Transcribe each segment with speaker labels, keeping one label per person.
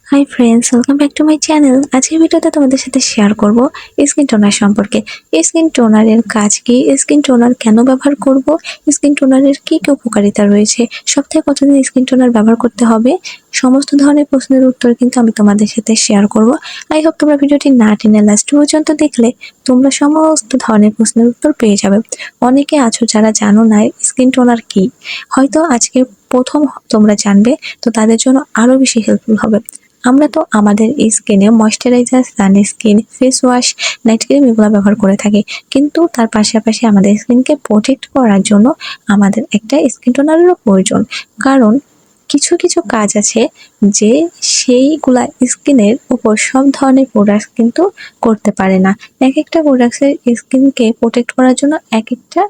Speaker 1: Hi friends, welcome back to my channel. আজকের ভিডিওতে তোমাদের সাথে শেয়ার করব স্কিন টোনার সম্পর্কে। স্কিন টোনারের কাজ কি, স্কিন টোনার কেন ব্যবহার করব, স্কিন টোনারের কি কি উপকারিতা রয়েছে, সপ্তাহে কতদিন স্কিন টোনার ব্যবহার করতে হবে, সমস্ত ধরনের প্রশ্নের উত্তর কিন্তু আমি তোমাদের সাথে শেয়ার করব। আই হোপ তোমরা ভিডিওটি না টেনে লাস্ট পর্যন্ত দেখলে তোমরা সমস্ত ধরনের প্রশ্নের উত্তর পেয়ে যাবে। অনেকে আছো যারা জানো না স্কিন টোনার কি, হয়তো আজকে প্রথম তোমরা জানবে, তো তাদের জন্য আরো বেশি হেল্পফুল হবে। আমরা তো আমাদের স্কিনে moisturiser, sunscreen, face wash, night cream এগুলো ব্যবহার করে থাকি, কিন্তু তার পাশাপাশি আমাদের স্কিনকে প্রোটেক্ট করার জন্য আমাদের একটা স্কিন টোনারেরও প্রয়োজন। কারণ কিছু কিছু কাজ আছে যে সেইগুলা স্কিনের উপর সব ধরনের প্রোডাক্ট কিন্তু করতে পারে না। এক একটা প্রোডাক্টের স্কিনকে প্রোটেক্ট করার জন্য এক একটা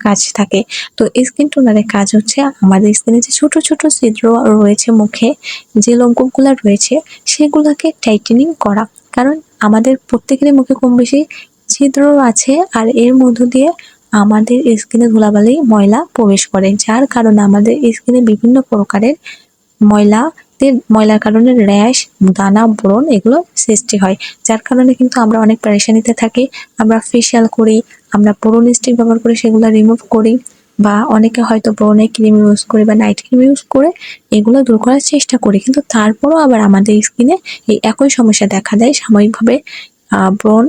Speaker 1: কাজ থাকে। তো স্কিন টোনারের কাজ হচ্ছে আমাদের স্কিনে যে ছোট ছোট ছিদ্র রয়েছে মুখে, যে লোমকূপগুলা রয়েছে সেগুলাকে টাইটেনিং করা। কারণ আমাদের প্রত্যেকেরই মুখে কম বেশি ছিদ্র আছে, আর এর মধ্য দিয়ে আমাদের স্কিনে ধুলাবালি ময়লা প্রবেশ করে, যার কারণে আমাদের স্কিনে বিভিন্ন প্রকারের ময়লার কারণে র্যাশ, দানা, ব্রণ এগুলো সৃষ্টি হয়। যার কারণে কিন্তু আমরা অনেক পেরেশানিতে থাকি। আমরা ফেশিয়াল করি, আমরা ব্রণ স্টিক ব্যবহার করে সেগুলো রিমুভ করি, বা অনেকে হয়তো ব্রণে ক্রিম ইউজ করি বা নাইট ক্রিম ইউজ করে এগুলো দূর করার চেষ্টা করি, কিন্তু তারপরও আবার আমাদের স্কিনে এই একই সমস্যা দেখা দেয়। সাময়িকভাবে ব্রণ,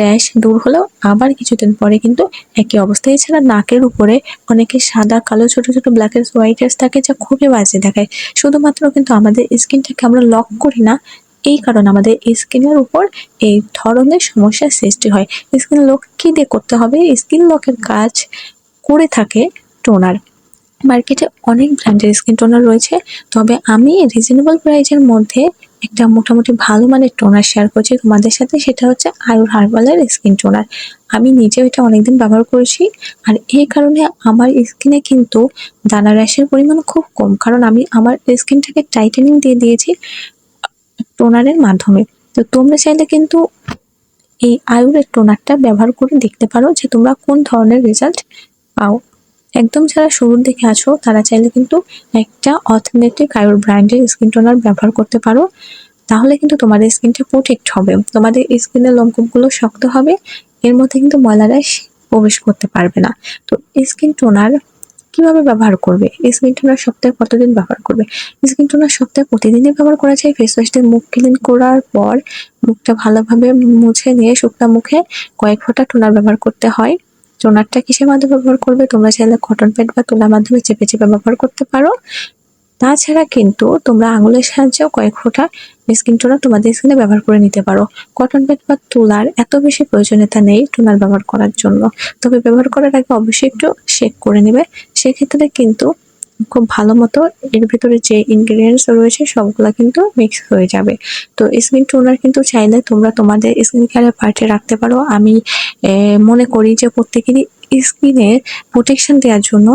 Speaker 1: র্যাশ দূর হলেও আবার কিছুদিন পরে কিন্তু একই অবস্থা। এছাড়া নাকের উপরে অনেকে সাদা কালো ছোট ছোট ব্ল্যাক এন্ড হোয়াইট হেয়ার্স থাকে, যা খুবই বাজে দেখায়। শুধুমাত্র কিন্তু আমাদের স্কিনটাকে আমরা লক করি না, এই কারণে আমাদের স্কিনের উপর এই ধরনের সমস্যার সৃষ্টি হয়। স্কিন লক কি দিয়ে করতে হবে? স্কিন লকের কাজ করে থাকে টোনার। মার্কেটে অনেক ব্র্যান্ডের স্কিন টোনার রয়েছে, তবে আমি রিজনেবল প্রাইসের মধ্যে একটা মোটামুটি ভালো মানের টোনার শেয়ার করছি তোমাদের সাথে। সেটা হচ্ছে আয়ুর হার্বালের স্কিন টোনার। আমি নিজেও এটা অনেকদিন ব্যবহার করেছি, আর এই কারণে আমার স্কিনে কিন্তু দানা র্যাশের পরিমাণ খুব কম, কারণ আমি আমার স্কিনটাকে টাইটেনিং দিয়ে দিয়েছি টোনারের মাধ্যমে। তো তোমরা চাইলে কিন্তু এই আয়ুরের টোনারটা ব্যবহার করে দেখতে পারো যে তোমরা কোন ধরনের রেজাল্ট পাও। একদম যারা শুরুর দিকে আছো তারা চাইলে কিন্তু একটা অথেন্টিক আয়ুর ব্র্যান্ডের স্কিন টোনার ব্যবহার করতে পারো। তাহলে কিন্তু তোমাদের স্কিনটা প্রোটেক্ট হবে, তোমাদের স্কিনের লোমকূপগুলো শক্ত হবে, এর মধ্যে কিন্তু ময়লারা প্রবেশ করতে পারবে না। তো স্কিন টোনার কিভাবে ব্যবহার করবে? স্কিন টোনার সপ্তাহে কতদিন ব্যবহার করবে? স্কিন টোনার সপ্তাহে প্রতিদিনই ব্যবহার করা যায়। ফেস ওয়াশ দিয়ে মুখ ক্লিন করার পর মুখটা ভালোভাবে মুছে নিয়ে শুকনা মুখে কয়েক ফোঁটা টোনার ব্যবহার করতে হয়। টোনারটা কিসের মাধ্যমে ব্যবহার করবে? তোমরা চাইলে কটন প্যাড বা তুলার মাধ্যমে চেপে চেপে ব্যবহার করতে পারো। তাছাড়া কিন্তু তোমরা আঙুলের সাহায্যেও কয়েক ফোঁটা স্কিন টোনার তোমাদের স্কিনে ব্যবহার করে নিতে পারো। কটন প্যাড বা তুলার এত বেশি প্রয়োজনীয়তা নেই টোনার ব্যবহার করার জন্য, তবে ব্যবহার করার আগে অবশ্যই একটু শেক করে নেবে। সেক্ষেত্রে কিন্তু খুব ভালো মতো এর ভেতরে যে ইনগ্রিডিয়েন্টস রয়েছে সবগুলা কিন্তু মিক্স হয়ে যাবে। তো স্কিন টোনার কিন্তু চাইলে তোমরা তোমাদের স্কিন কেয়ারের পার্টে রাখতে পারো। আমি মনে করি যে প্রত্যেকেরই স্কিনের প্রোটেকশন দেওয়ার জন্য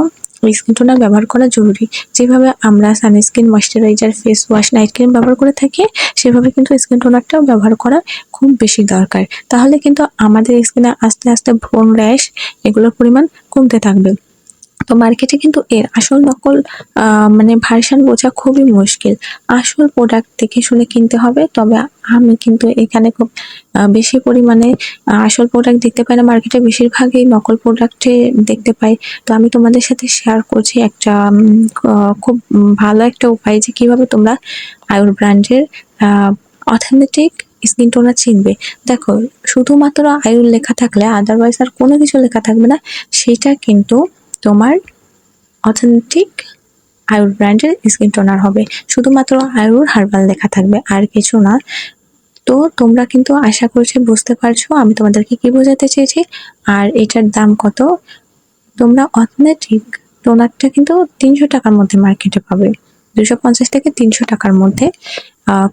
Speaker 1: স্কিন টোনার ব্যবহার করা জরুরি। যেভাবে আমরা sunscreen, moisturiser, face wash, night cream ব্যবহার করে থাকি, সেভাবে কিন্তু স্কিন টোনারটাও ব্যবহার করা খুব বেশি দরকার। তাহলে কিন্তু আমাদের স্কিনে আস্তে আস্তে ব্রণ, র্যাশ এগুলোর পরিমাণ কমতে থাকবে। তো মার্কেটে কিন্তু এর আসল নকল মানে ভার্সন বোঝা খুবই মুশকিল। আসল প্রোডাক্ট দেখে শুনে কিনতে হবে। তবে আমি কিন্তু এখানে খুব বেশি পরিমাণে আসল প্রোডাক্ট দেখতে পাই না, মার্কেটে বেশিরভাগই নকল প্রোডাক্টে দেখতে পাই। তো আমি তোমাদের সাথে শেয়ার করছি একটা খুব ভালো একটা উপায় যে কিভাবে তোমরা আয়ুর ব্র্যান্ডের অথেন্টিক স্কিন টোনার চিনবে। দেখো, শুধুমাত্র আয়ুর লেখা থাকলে আদারওয়াইজ আর কোনো কিছু লেখা থাকবে না, সেটা কিন্তু তোমার অথেন্টিক আয়ুর ব্র্যান্ডের স্কিন টোনার হবে। শুধুমাত্র আয়ুর হার্বাল লেখা থাকবে, আর কিছু না। তো তোমরা কিন্তু আশা করছি বুঝতে পারছো আমি তোমাদেরকে কি বোঝাতে চেয়েছি, আর এটার দাম কত। তোমরা অথেন্টিক টোনারটা কিন্তু 300 টাকার মধ্যে মার্কেটে পাবে, 250 থেকে 300 টাকার মধ্যে।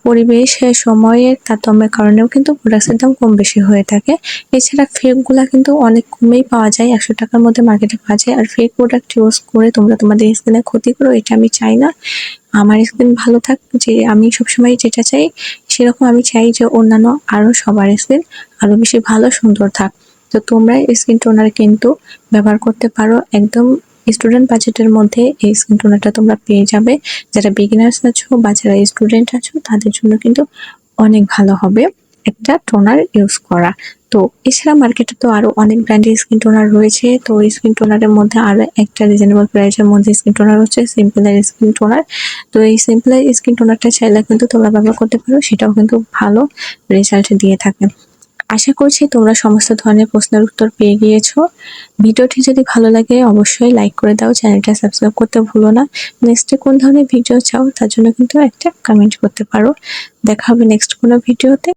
Speaker 1: পরিবেশ, সময়ের তারতম্যের কারণেও কিন্তু প্রোডাক্টের দাম কম বেশি হয়ে থাকে। এছাড়া ফেক গুলা কিন্তু অনেক কমেই পাওয়া যায়, 100 টাকার মধ্যে মার্কেটে পাওয়া যায়। আর ফেক প্রোডাক্ট ইউজ করে তোমরা তোমাদের স্কিনে ক্ষতি করো, এটা আমি চাই না। আমার স্কিন ভালো থাক, যে আমি সবসময় যেটা চাই সেরকম আমি চাই যে অন্যান্য আরো সবার স্কিন আরো বেশি ভালো সুন্দর থাক। তো তোমরা স্কিন টোনার কিন্তু ব্যবহার করতে পারো একদম স্টুডেন্ট বাজেটের মধ্যে এই স্কিন টোনারটা তোমরা পেয়ে যাবে। যারা বিগিনার্স আছো বা যারা স্টুডেন্ট আছো তাদের জন্য কিন্তু অনেক ভালো হবে একটা টোনার ইউজ করা। তো এছাড়া মার্কেটে তো আরো অনেক ব্র্যান্ডের স্কিন টোনার রয়েছে। তো এই স্কিন টোনারের মধ্যে আরো একটা রিজনেবল প্রাইসের মধ্যে স্কিন টোনার হচ্ছে সিম্পলের স্কিন টোনার। তো এই সিম্পলের স্কিন টোনারটা চাইলে কিন্তু তোমরা ব্যবহার করতে পারো, সেটাও কিন্তু ভালো রেজাল্ট দিয়ে থাকে। আশা করছি তোমরা সমস্ত ধরনের প্রশ্নের উত্তর পেয়ে গিয়েছো। ভিডিওটি যদি ভালো লাগে অবশ্যই লাইক করে দাও, চ্যানেলটা সাবস্ক্রাইব করতে ভুলো না। নেক্সটে কোন ধরনের ভিডিও চাও তার জন্য কিন্তু একটা কমেন্ট করতে পারো। দেখা হবে নেক্সট কোনো ভিডিওতে।